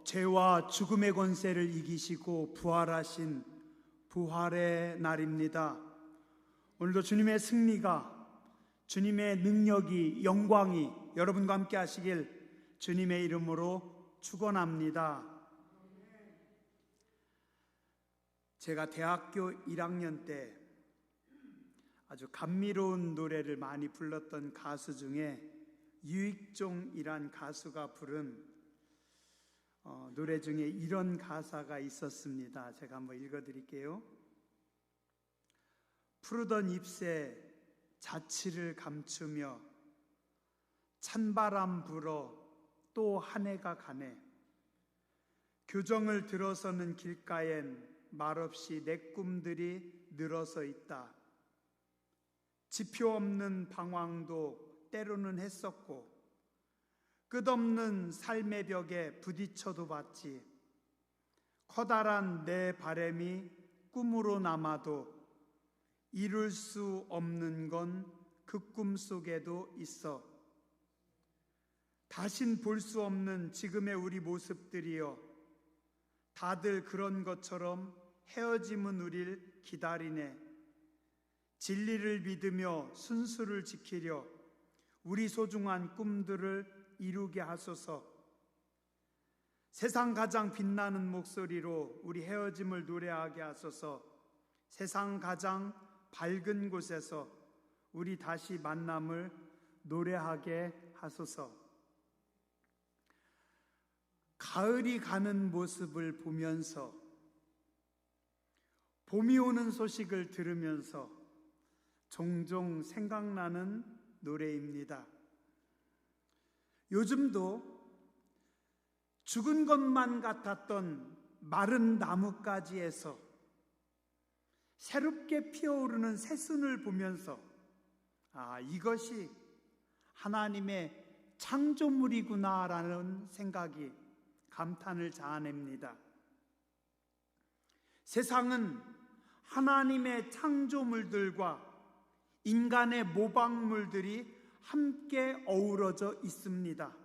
죄와 죽음의 권세를 이기시고 부활하신 부활의 날입니다. 오늘도 주님의 승리가, 주님의 능력이, 영광이 여러분과 함께 하시길 주님의 이름으로 축원합니다. 제가 대학교 1학년 때 아주 감미로운 노래를 많이 불렀던 가수 중에 유익종이란 가수가 부른 노래 중에 이런 가사가 있었습니다. 제가 한번 읽어드릴게요. 푸르던 잎새 자취를 감추며 찬바람 불어 또 한 해가 가네. 교정을 들어서는 길가엔 말없이 내 꿈들이 늘어서 있다. 지표 없는 방황도 때로는 했었고 끝없는 삶의 벽에 부딪혀도 봤지. 커다란 내 바람이 꿈으로 남아도 이룰 수 없는 건 그 꿈 속에도 있어. 다신 볼 수 없는 지금의 우리 모습들이여, 다들 그런 것처럼 헤어짐은 우릴 기다리네. 진리를 믿으며 순수를 지키려 우리 소중한 꿈들을 이루게 하소서. 세상 가장 빛나는 목소리로 우리 헤어짐을 노래하게 하소서. 세상 가장 밝은 곳에서 우리 다시 만남을 노래하게 하소서. 가을이 가는 모습을 보면서, 봄이 오는 소식을 들으면서 종종 생각나는 노래입니다. 요즘도 죽은 것만 같았던 마른 나뭇가지에서 새롭게 피어오르는 새순을 보면서 이것이 하나님의 창조물이구나라는 생각이 감탄을 자아냅니다. 세상은 하나님의 창조물들과 인간의 모방물들이 함께 어우러져 있습니다.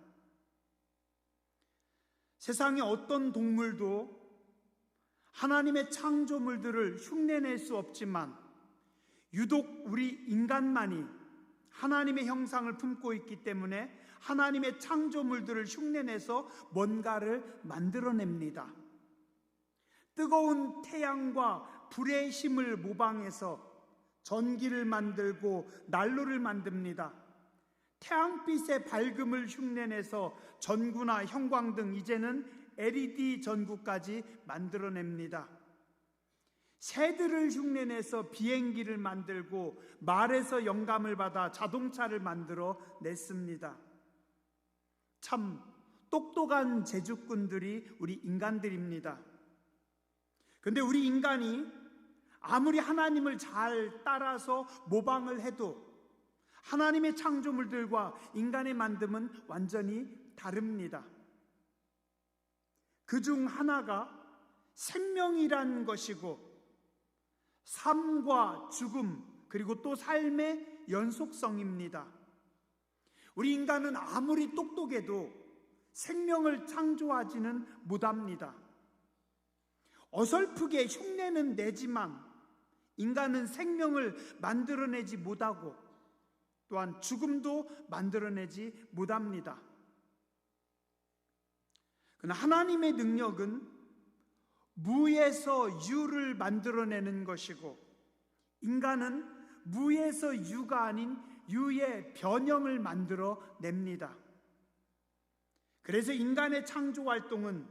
세상의 어떤 동물도 하나님의 창조물들을 흉내낼 수 없지만 유독 우리 인간만이 하나님의 형상을 품고 있기 때문에 하나님의 창조물들을 흉내내서 뭔가를 만들어냅니다. 뜨거운 태양과 불의 힘을 모방해서 전기를 만들고 난로를 만듭니다. 태양빛의 밝음을 흉내내서 전구나 형광등, 이제는 LED 전구까지 만들어냅니다. 새들을 흉내내서 비행기를 만들고 말에서 영감을 받아 자동차를 만들어 냈습니다. 참 똑똑한 제주꾼들이 우리 인간들입니다. 그런데 우리 인간이 아무리 하나님을 잘 따라서 모방을 해도 하나님의 창조물들과 인간의 만듦은 완전히 다릅니다. 그중 하나가 생명이란 것이고 삶과 죽음, 그리고 또 삶의 연속성입니다. 우리 인간은 아무리 똑똑해도 생명을 창조하지는 못합니다. 어설프게 흉내는 내지만 인간은 생명을 만들어내지 못하고 또한 죽음도 만들어내지 못합니다. 그러나 하나님의 능력은 무에서 유를 만들어내는 것이고 인간은 무에서 유가 아닌 유의 변형을 만들어냅니다. 그래서 인간의 창조 활동은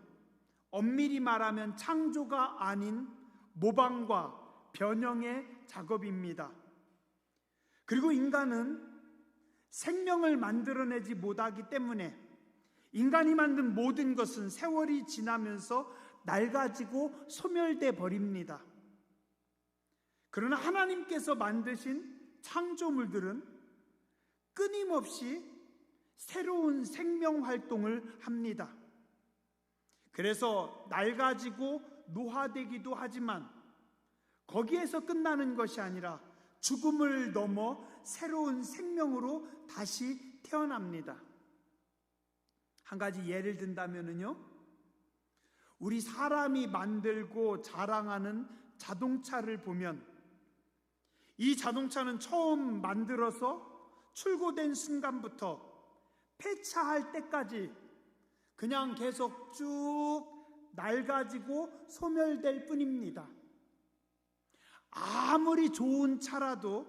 엄밀히 말하면 창조가 아닌 모방과 변형의 작업입니다. 그리고 인간은 생명을 만들어내지 못하기 때문에 인간이 만든 모든 것은 세월이 지나면서 낡아지고 소멸돼 버립니다. 그러나 하나님께서 만드신 창조물들은 끊임없이 새로운 생명 활동을 합니다. 그래서 낡아지고 노화되기도 하지만 거기에서 끝나는 것이 아니라 죽음을 넘어 새로운 생명으로 다시 태어납니다. 한 가지 예를 든다면요, 우리 사람이 만들고 자랑하는 자동차를 보면 이 자동차는 처음 만들어서 출고된 순간부터 폐차할 때까지 그냥 계속 쭉 낡아지고 소멸될 뿐입니다. 아무리 좋은 차라도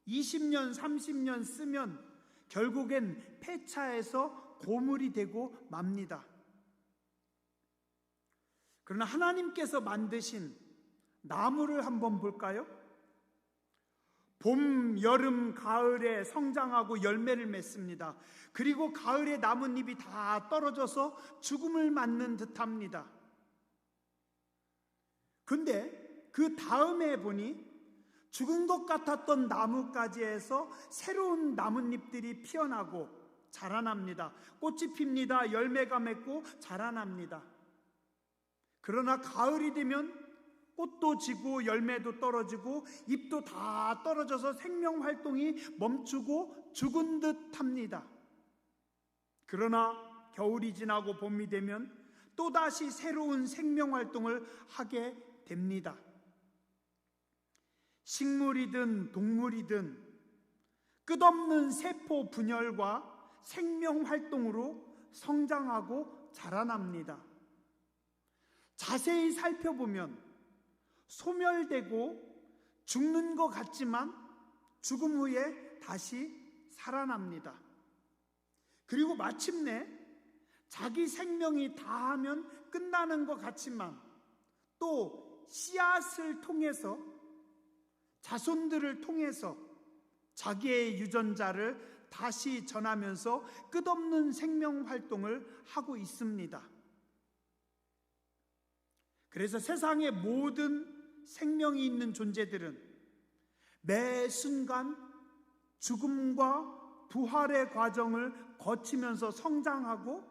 20년, 30년 쓰면 결국엔 폐차해서 고물이 되고 맙니다. 그러나 하나님께서 만드신 나무를 한번 볼까요? 봄, 여름, 가을에 성장하고 열매를 맺습니다. 그리고 가을에 나뭇잎이 다 떨어져서 죽음을 맞는 듯합니다. 근데 그 다음에 보니 죽은 것 같았던 나뭇가지에서 새로운 나뭇잎들이 피어나고 자라납니다. 꽃이 핍니다. 열매가 맺고 자라납니다. 그러나 가을이 되면 꽃도 지고 열매도 떨어지고 잎도 다 떨어져서 생명 활동이 멈추고 죽은 듯 합니다. 그러나 겨울이 지나고 봄이 되면 또다시 새로운 생명 활동을 하게 됩니다. 식물이든 동물이든 끝없는 세포 분열과 생명 활동으로 성장하고 자라납니다. 자세히 살펴보면 소멸되고 죽는 것 같지만 죽음 후에 다시 살아납니다. 그리고 마침내 자기 생명이 다하면 끝나는 것 같지만 또 씨앗을 통해서 자손들을 통해서 자기의 유전자를 다시 전하면서 끝없는 생명 활동을 하고 있습니다. 그래서 세상의 모든 생명이 있는 존재들은 매 순간 죽음과 부활의 과정을 거치면서 성장하고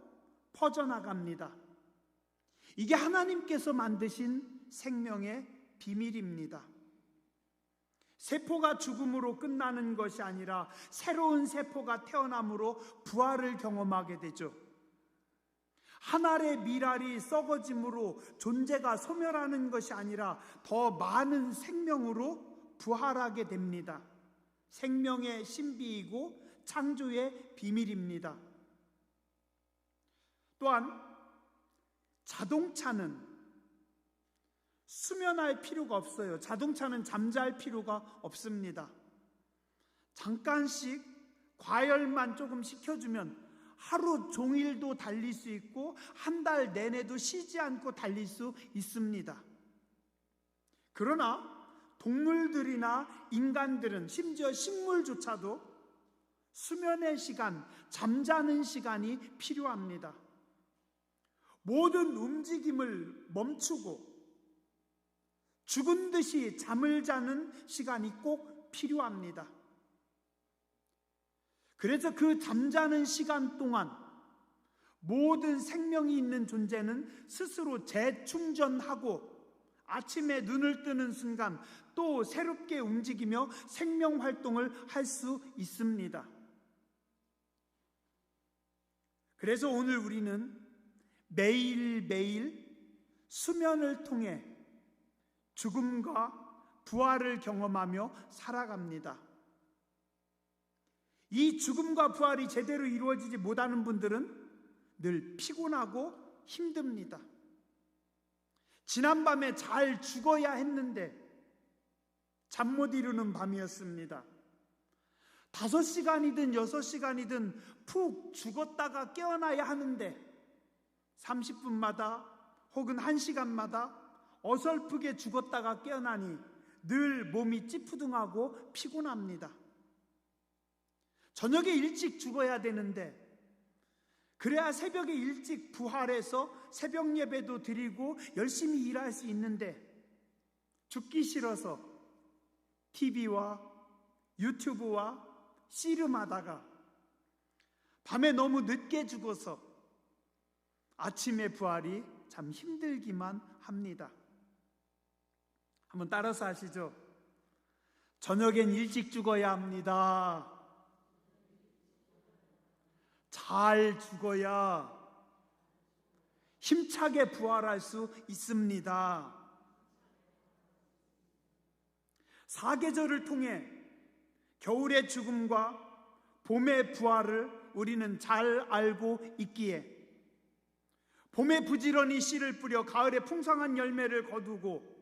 퍼져나갑니다. 이게 하나님께서 만드신 생명의 비밀입니다. 세포가 죽음으로 끝나는 것이 아니라 새로운 세포가 태어남으로 부활을 경험하게 되죠. 한 알의 밀알이 썩어짐으로 존재가 소멸하는 것이 아니라 더 많은 생명으로 부활하게 됩니다. 생명의 신비이고 창조의 비밀입니다. 또한 자동차는 수면할 필요가 없어요. 자동차는 잠잘 필요가 없습니다. 잠깐씩 과열만 조금 시켜주면 하루 종일도 달릴 수 있고 한 달 내내도 쉬지 않고 달릴 수 있습니다. 그러나 동물들이나 인간들은 심지어 식물조차도 수면의 시간, 잠자는 시간이 필요합니다. 모든 움직임을 멈추고 죽은 듯이 잠을 자는 시간이 꼭 필요합니다. 그래서 그 잠자는 시간 동안 모든 생명이 있는 존재는 스스로 재충전하고 아침에 눈을 뜨는 순간 또 새롭게 움직이며 생명 활동을 할 수 있습니다. 그래서 오늘 우리는 매일매일 수면을 통해 죽음과 부활을 경험하며 살아갑니다. 이 죽음과 부활이 제대로 이루어지지 못하는 분들은 늘 피곤하고 힘듭니다. 지난밤에 잘 죽어야 했는데 잠 못 이루는 밤이었습니다. 5시간이든 6시간이든 푹 죽었다가 깨어나야 하는데 30분마다 혹은 1시간마다 어설프게 죽었다가 깨어나니 늘 몸이 찌푸둥하고 피곤합니다. 저녁에 일찍 죽어야 되는데 그래야 새벽에 일찍 부활해서 새벽 예배도 드리고 열심히 일할 수 있는데 죽기 싫어서 TV와 유튜브와 씨름하다가 밤에 너무 늦게 죽어서 아침에 부활이 참 힘들기만 합니다. 한번 따라서 하시죠. 저녁엔 일찍 죽어야 합니다. 잘 죽어야 힘차게 부활할 수 있습니다. 사계절을 통해 겨울의 죽음과 봄의 부활을 우리는 잘 알고 있기에 봄에 부지런히 씨를 뿌려 가을에 풍성한 열매를 거두고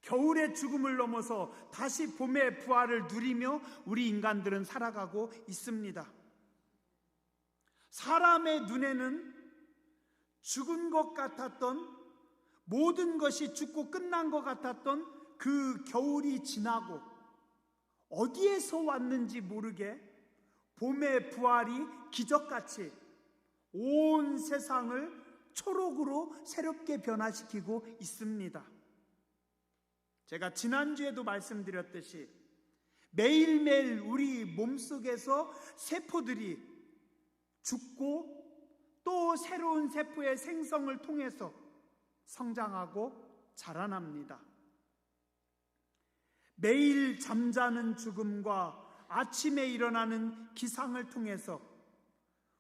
겨울의 죽음을 넘어서 다시 봄의 부활을 누리며 우리 인간들은 살아가고 있습니다. 사람의 눈에는 죽은 것 같았던, 모든 것이 죽고 끝난 것 같았던 그 겨울이 지나고 어디에서 왔는지 모르게 봄의 부활이 기적같이 온 세상을 초록으로 새롭게 변화시키고 있습니다. 제가 지난주에도 말씀드렸듯이 매일매일 우리 몸속에서 세포들이 죽고 또 새로운 세포의 생성을 통해서 성장하고 자라납니다. 매일 잠자는 죽음과 아침에 일어나는 기상을 통해서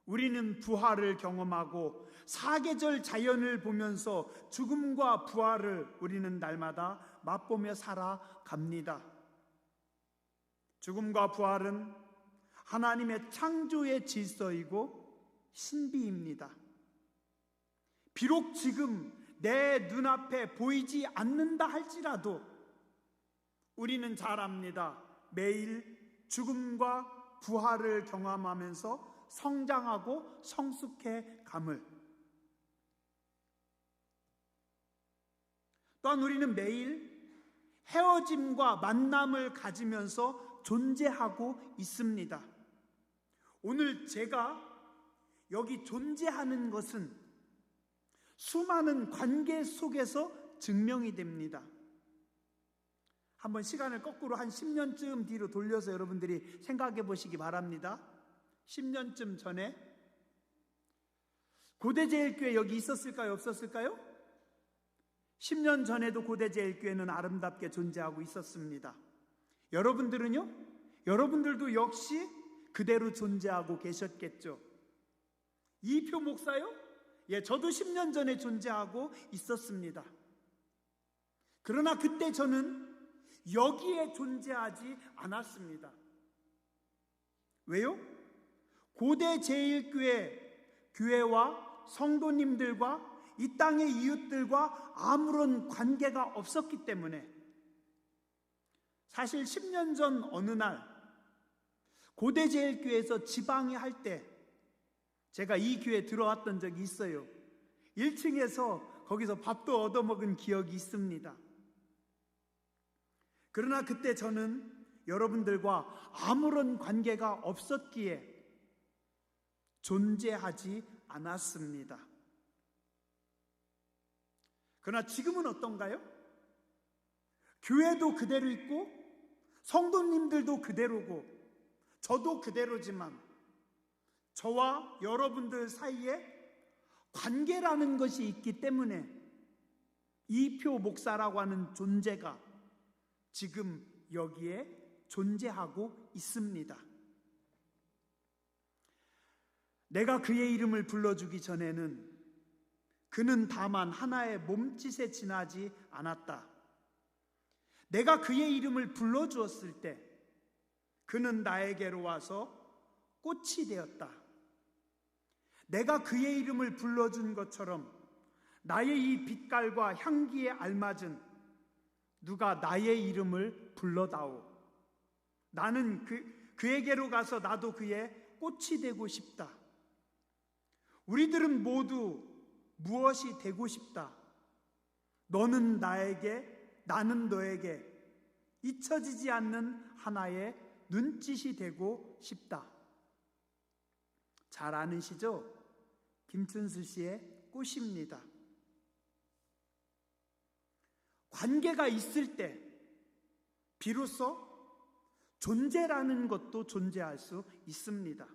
우리는 부활을 경험하고 사계절 자연을 보면서 죽음과 부활을 우리는 날마다 맛보며 살아갑니다. 죽음과 부활은 하나님의 창조의 질서이고 신비입니다. 비록 지금 내 눈앞에 보이지 않는다 할지라도 우리는 잘 압니다. 매일 죽음과 부활을 경험하면서 성장하고 성숙해 감을. 또한 우리는 매일 헤어짐과 만남을 가지면서 존재하고 있습니다. 오늘 제가 여기 존재하는 것은 수많은 관계 속에서 증명이 됩니다. 한번 시간을 거꾸로 한 10년쯤 뒤로 돌려서 여러분들이 생각해 보시기 바랍니다. 10년쯤 전에 고대제일교회 여기 있었을까요? 없었을까요? 10년 전에도 고대제일교회는 아름답게 존재하고 있었습니다. 여러분들은요? 여러분들도 역시 그대로 존재하고 계셨겠죠. 이표 목사요? 예, 저도 10년 전에 존재하고 있었습니다. 그러나 그때 저는 여기에 존재하지 않았습니다. 왜요? 고대제일교회 교회와 성도님들과 이 땅의 이웃들과 아무런 관계가 없었기 때문에 사실 10년 전 어느 날 고대제일교회에서 지방회 할 때 제가 이 교회에 들어왔던 적이 있어요. 1층에서 거기서 밥도 얻어먹은 기억이 있습니다. 그러나 그때 저는 여러분들과 아무런 관계가 없었기에 존재하지 않았습니다. 그러나 지금은 어떤가요? 교회도 그대로 있고 성도님들도 그대로고 저도 그대로지만 저와 여러분들 사이에 관계라는 것이 있기 때문에 이표 목사라고 하는 존재가 지금 여기에 존재하고 있습니다. 내가 그의 이름을 불러주기 전에는 그는 다만 하나의 몸짓에 지나지 않았다. 내가 그의 이름을 불러주었을 때 그는 나에게로 와서 꽃이 되었다. 내가 그의 이름을 불러준 것처럼 나의 이 빛깔과 향기에 알맞은 누가 나의 이름을 불러다오. 나는 그에게로 가서 나도 그의 꽃이 되고 싶다. 우리들은 모두 무엇이 되고 싶다. 너는 나에게, 나는 너에게 잊혀지지 않는 하나의 눈짓이 되고 싶다. 잘 아시죠? 김춘수 씨의 꽃입니다. 관계가 있을 때 비로소 존재라는 것도 존재할 수 있습니다.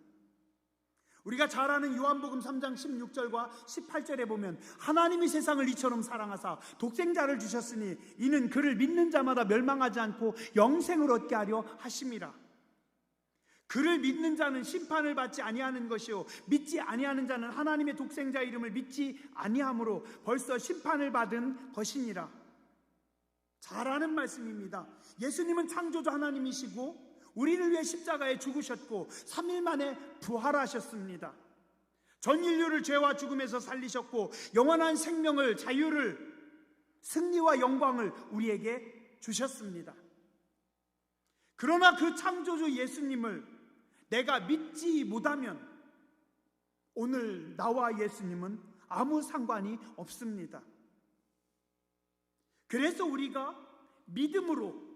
우리가 잘 아는 요한복음 3장 16절과 18절에 보면 하나님이 세상을 이처럼 사랑하사 독생자를 주셨으니 이는 그를 믿는 자마다 멸망하지 않고 영생을 얻게 하려 하심이라. 그를 믿는 자는 심판을 받지 아니하는 것이요 믿지 아니하는 자는 하나님의 독생자 이름을 믿지 아니함으로 벌써 심판을 받은 것이니라. 잘 아는 말씀입니다. 예수님은 창조주 하나님이시고 우리를 위해 십자가에 죽으셨고 3일 만에 부활하셨습니다. 전 인류를 죄와 죽음에서 살리셨고 영원한 생명을, 자유를, 승리와 영광을 우리에게 주셨습니다. 그러나 그 창조주 예수님을 내가 믿지 못하면 오늘 나와 예수님은 아무 상관이 없습니다. 그래서 우리가 믿음으로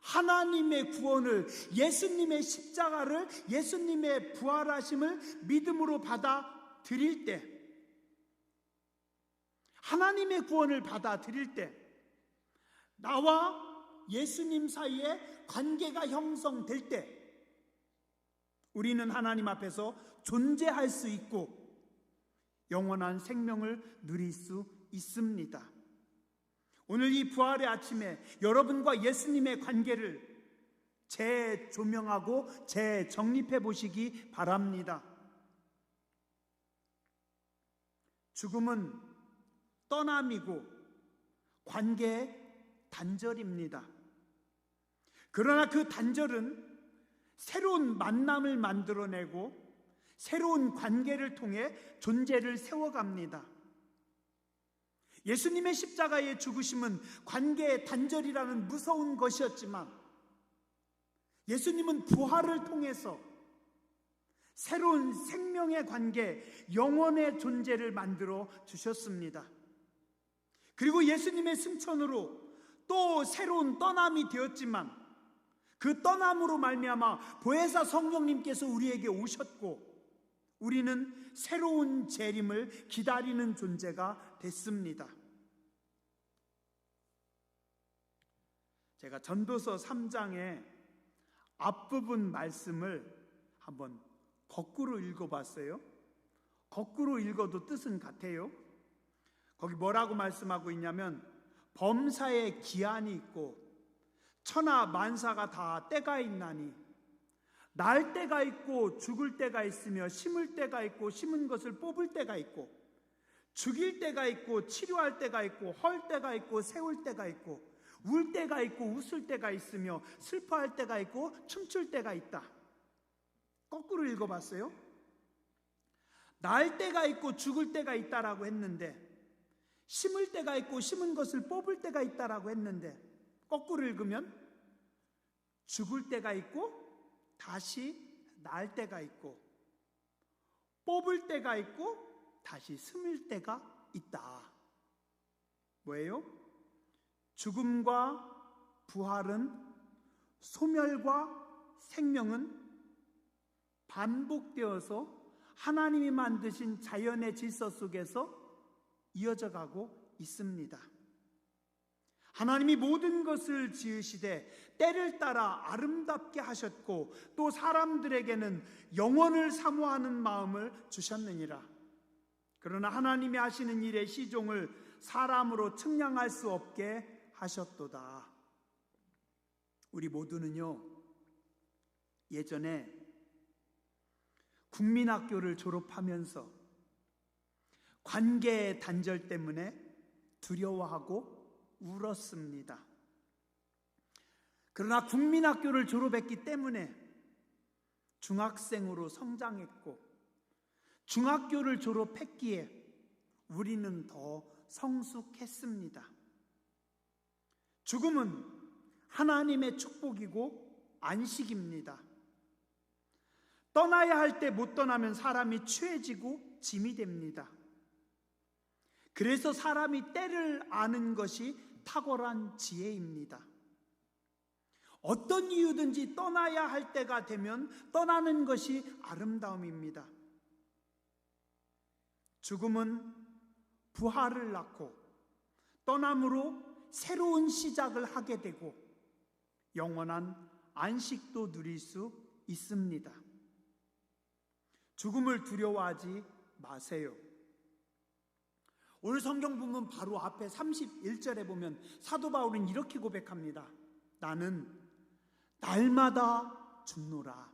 하나님의 구원을, 예수님의 십자가를, 예수님의 부활하심을 믿음으로 받아들일 때, 하나님의 구원을 받아들일 때 나와 예수님 사이에 관계가 형성될 때 우리는 하나님 앞에서 존재할 수 있고 영원한 생명을 누릴 수 있습니다. 오늘 이 부활의 아침에 여러분과 예수님의 관계를 재조명하고 재정립해 보시기 바랍니다. 죽음은 떠남이고 관계의 단절입니다. 그러나 그 단절은 새로운 만남을 만들어내고 새로운 관계를 통해 존재를 세워갑니다. 예수님의 십자가의 죽으심은 관계의 단절이라는 무서운 것이었지만 예수님은 부활을 통해서 새로운 생명의 관계, 영원의 존재를 만들어 주셨습니다. 그리고 예수님의 승천으로 또 새로운 떠남이 되었지만 그 떠남으로 말미암아 보혜사 성령님께서 우리에게 오셨고 우리는 새로운 재림을 기다리는 존재가 됐습니다. 제가 전도서 3장의 앞부분 말씀을 한번 거꾸로 읽어봤어요. 거꾸로 읽어도 뜻은 같아요. 거기 뭐라고 말씀하고 있냐면 범사에 기한이 있고 천하 만사가 다 때가 있나니 날 때가 있고 죽을 때가 있으며 심을 때가 있고 심은 것을 뽑을 때가 있고 죽일 때가 있고 치료할 때가 있고 헐 때가 있고 세울 때가 있고 울 때가 있고 웃을 때가 있으며 슬퍼할 때가 있고 춤출 때가 있다. 거꾸로 읽어봤어요. 날 때가 있고 죽을 때가 있다라고 했는데 심을 때가 있고 심은 것을 뽑을 때가 있다라고 했는데 거꾸로 읽으면 죽을 때가 있고 다시 날 때가 있고 뽑을 때가 있고 다시 심을 때가 있다. 뭐예요? 죽음과 부활은, 소멸과 생명은 반복되어서 하나님이 만드신 자연의 질서 속에서 이어져 가고 있습니다. 하나님이 모든 것을 지으시되 때를 따라 아름답게 하셨고 또 사람들에게는 영원을 사모하는 마음을 주셨느니라. 그러나 하나님이 하시는 일의 시종을 사람으로 측량할 수 없게 하셨도다. 우리 모두는요, 예전에 국민학교를 졸업하면서 관계의 단절 때문에 두려워하고 울었습니다. 그러나 국민학교를 졸업했기 때문에 중학생으로 성장했고 중학교를 졸업했기에 우리는 더 성숙했습니다. 죽음은 하나님의 축복이고 안식입니다. 떠나야 할 때 못 떠나면 사람이 취해지고 짐이 됩니다. 그래서 사람이 때를 아는 것이 탁월한 지혜입니다. 어떤 이유든지 떠나야 할 때가 되면 떠나는 것이 아름다움입니다. 죽음은 부활을 낳고 떠남으로 새로운 시작을 하게 되고 영원한 안식도 누릴 수 있습니다. 죽음을 두려워하지 마세요. 오늘 성경 본문 바로 앞에 31절에 보면 사도 바울은 이렇게 고백합니다. 나는 날마다 죽노라.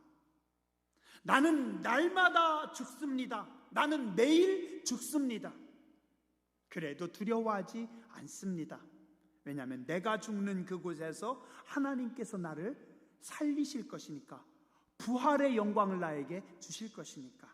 나는 날마다 죽습니다. 나는 매일 죽습니다. 그래도 두려워하지 않습니다. 왜냐하면 내가 죽는 그곳에서 하나님께서 나를 살리실 것이니까, 부활의 영광을 나에게 주실 것이니까.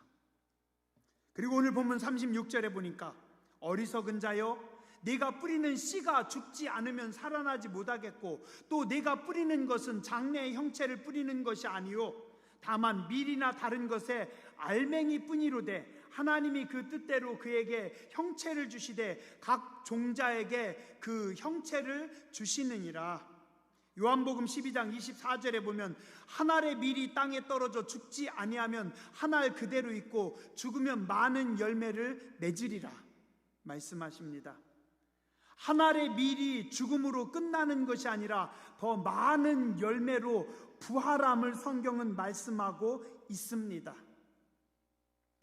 그리고 오늘 본문 36절에 보니까 어리석은 자여, 네가 뿌리는 씨가 죽지 않으면 살아나지 못하겠고, 또 네가 뿌리는 것은 장래의 형체를 뿌리는 것이 아니요 다만 밀이나 다른 것에 알맹이 뿐이로되, 하나님이 그 뜻대로 그에게 형체를 주시되 각 종자에게 그 형체를 주시느니라. 요한복음 12장 24절에 보면 한 알의 밀이 땅에 떨어져 죽지 아니하면 한 알 그대로 있고 죽으면 많은 열매를 맺으리라 말씀하십니다. 한 알의 밀이 죽음으로 끝나는 것이 아니라 더 많은 열매로 부활함을 성경은 말씀하고 있습니다.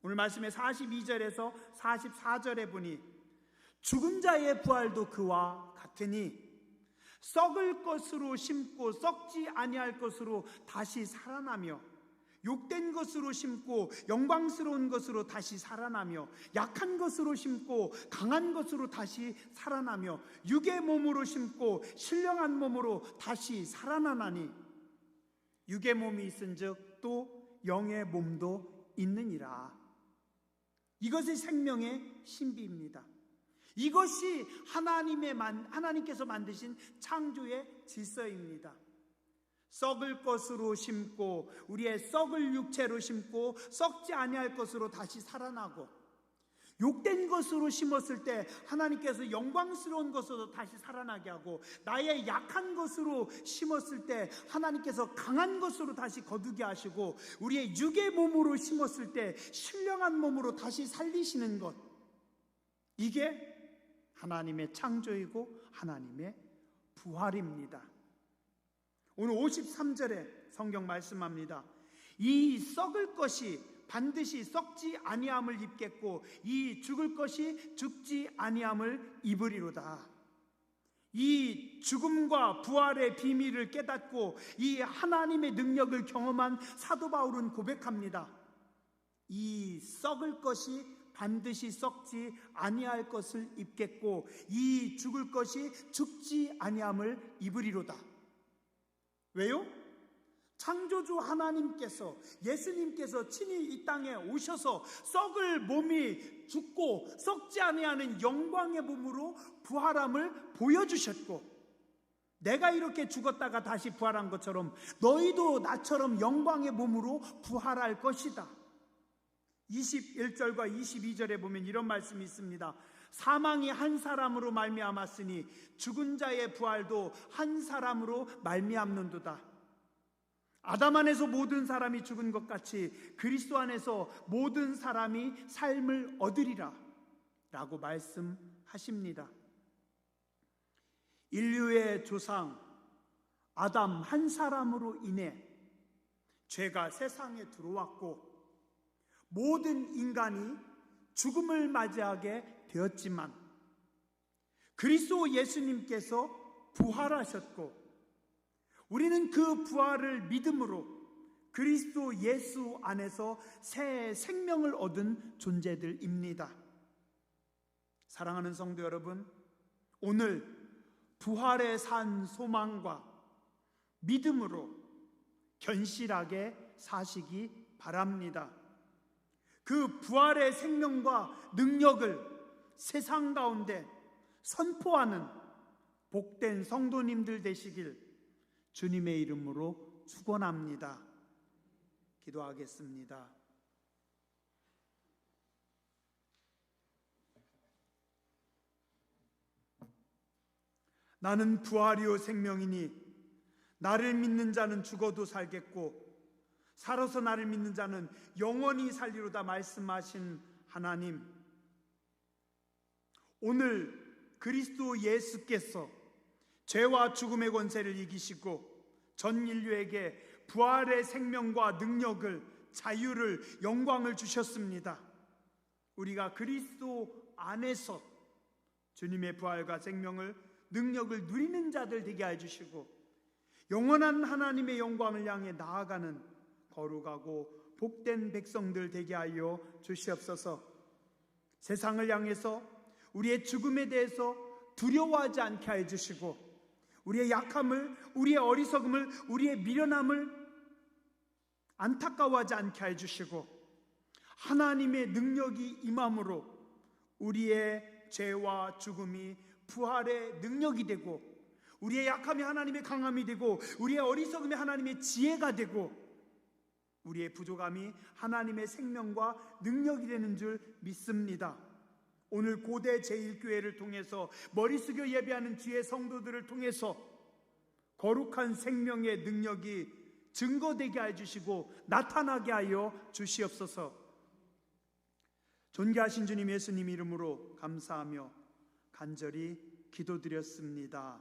오늘 말씀의 42절에서 44절에 보니 죽은 자의 부활도 그와 같으니 썩을 것으로 심고 썩지 아니할 것으로 다시 살아나며, 욕된 것으로 심고 영광스러운 것으로 다시 살아나며, 약한 것으로 심고 강한 것으로 다시 살아나며, 육의 몸으로 심고 신령한 몸으로 다시 살아나나니, 육의 몸이 있은즉 또 영의 몸도 있느니라. 이것이 생명의 신비입니다. 이것이 하나님께서 만드신 창조의 질서입니다. 썩을 것으로 심고 우리의 썩을 육체로 심고 썩지 아니할 것으로 다시 살아나고, 욕된 것으로 심었을 때 하나님께서 영광스러운 것으로 다시 살아나게 하고, 나의 약한 것으로 심었을 때 하나님께서 강한 것으로 다시 거두게 하시고, 우리의 육의 몸으로 심었을 때 신령한 몸으로 다시 살리시는 것, 이게 하나님의 창조이고 하나님의 부활입니다. 오늘 53절에 성경 말씀합니다. 이 썩을 것이 반드시 썩지 아니함을 입겠고 이 죽을 것이 죽지 아니함을 입으리로다. 이 죽음과 부활의 비밀을 깨닫고 이 하나님의 능력을 경험한 사도 바울은 고백합니다. 이 썩을 것이 반드시 썩지 아니할 것을 입겠고 이 죽을 것이 죽지 아니함을 입으리로다. 왜요? 창조주 하나님께서, 예수님께서 친히 이 땅에 오셔서 썩을 몸이 죽고 썩지 아니하는 영광의 몸으로 부활함을 보여주셨고, 내가 이렇게 죽었다가 다시 부활한 것처럼 너희도 나처럼 영광의 몸으로 부활할 것이다. 21절과 22절에 보면 이런 말씀이 있습니다. 사망이 한 사람으로 말미암았으니 죽은 자의 부활도 한 사람으로 말미암는도다. 아담 안에서 모든 사람이 죽은 것 같이 그리스도 안에서 모든 사람이 삶을 얻으리라 라고 말씀하십니다. 인류의 조상 아담 한 사람으로 인해 죄가 세상에 들어왔고 모든 인간이 죽음을 맞이하게 되었지만 그리스도 예수님께서 부활하셨고 우리는 그 부활을 믿음으로 그리스도 예수 안에서 새 생명을 얻은 존재들입니다. 사랑하는 성도 여러분, 오늘 부활의 산 소망과 믿음으로 견실하게 사시기 바랍니다. 그 부활의 생명과 능력을 세상 가운데 선포하는 복된 성도님들 되시길 주님의 이름으로 축원합니다. 기도하겠습니다. 나는 부활이요 생명이니 나를 믿는 자는 죽어도 살겠고 살아서 나를 믿는 자는 영원히 살리로다 말씀하신 하나님, 오늘 그리스도 예수께서 죄와 죽음의 권세를 이기시고 전 인류에게 부활의 생명과 능력을, 자유를, 영광을 주셨습니다. 우리가 그리스도 안에서 주님의 부활과 생명을, 능력을 누리는 자들 되게 해주시고 영원한 하나님의 영광을 향해 나아가는 거룩하고 복된 백성들 되게 하여 주시옵소서. 세상을 향해서 우리의 죽음에 대해서 두려워하지 않게 하여 주시고, 우리의 약함을, 우리의 어리석음을, 우리의 미련함을 안타까워하지 않게 하여 주시고, 하나님의 능력이 임함으로 우리의 죄와 죽음이 부활의 능력이 되고, 우리의 약함이 하나님의 강함이 되고, 우리의 어리석음이 하나님의 지혜가 되고, 우리의 부족함이 하나님의 생명과 능력이 되는 줄 믿습니다. 오늘 고대 제1교회를 통해서, 머리 숙여 예배하는 주의 성도들을 통해서 거룩한 생명의 능력이 증거되게 해주시고 나타나게 하여 주시옵소서. 존귀하신 주님 예수님 이름으로 감사하며 간절히 기도드렸습니다.